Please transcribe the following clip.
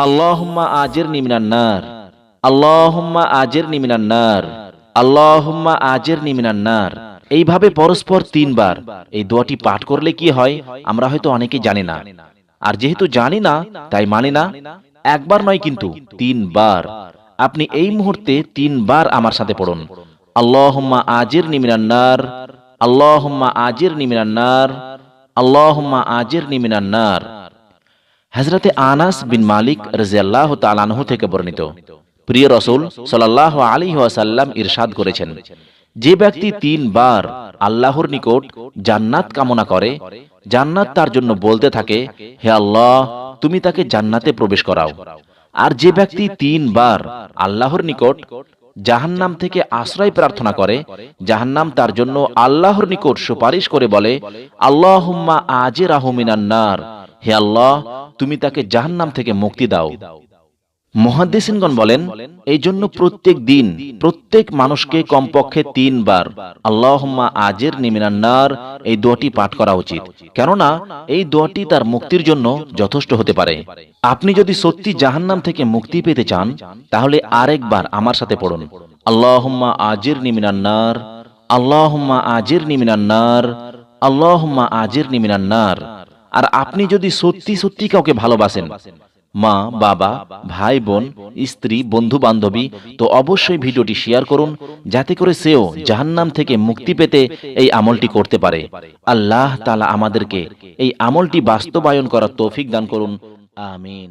আল্লাহুম্মা আজিরনি মিনান নার, আল্লাহুম্মা আজিরনি মিনান নার, আল্লাহুম্মা আজিরনি মিনান নার। এইভাবে পরস্পর তিনবার এই দোয়াটি পাঠ করলে কি হয় আমরা হয়তো অনেকেই জানি না। আর যেহেতু জানি না তাই মানি না। একবার নয় কিন্তু তিনবার। আপনি এই মুহূর্তে তিনবার আমার সাথে পড়ুন, আল্লাহুম্মা আজিরনি মিনান নার, আল্লাহুম্মা আজিরনি মিনান নার, আল্লাহুম্মা আজিরনি মিনান নার। হযরতে আনাস বিন মালিক রাদিয়াল্লাহু তাআলা আনহু থেকে বর্ণিত, প্রিয় রাসূল সাল্লাল্লাহু আলাইহি ওয়াসাল্লাম ইরশাদ করেছেন, যে ব্যক্তি তিনবার আল্লাহর নিকট জান্নাত কামনা করে, জান্নাত তার জন্য বলতে থাকে, হে আল্লাহ তুমি তাকে জান্নাতে প্রবেশ করাও। আর যে ব্যক্তি তিনবার আল্লাহর নিকট জাহান্নাম থেকে আশ্রয় প্রার্থনা করে, জাহান্নাম তার জন্য আল্লাহর নিকট সুপারিশ করে বলে, আল্লাহুম্মা আজিরহু মিনান নার, হে আল্লাহ তুমি তাকে জাহান্নাম থেকে মুক্তি দাও। মুহাদ্দিসিনগণ বলেন, এই জন্য প্রত্যেক দিন প্রত্যেক মানুষকে কমপক্ষে তিনবার আল্লাহুম্মা আজিরনি মিনান নার এই দোয়াটি পাঠ করা উচিত। কেননা এই দোয়াটি তার মুক্তির জন্য যথেষ্ট হতে পারে। আপনি যদি সত্যি জাহান্নাম থেকে মুক্তি পেতে চান তাহলে আরেকবার আমার সাথে পড়ুন, আল্লাহুম্মা আজিরনি মিনান নার, আল্লাহুম্মা আজিরনি মিনান নার, আল্লাহুম্মা আজিরনি মিনান নার। আর আপনি যদি সত্যি সত্যি কাউকে ভালোবাসেন, মা, বাবা, ভাই, বোন, স্ত্রী, বন্ধু বান্ধবী, তো অবশ্যই ভিডিওটি শেয়ার করুন যাতে করে সেও জাহান্নাম থেকে মুক্তি পেতে এই আমলটি করতে পারে। আল্লাহ তাআলা আমাদেরকে এই আমলটি বাস্তবায়ন করার তৌফিক দান করুন। আমিন।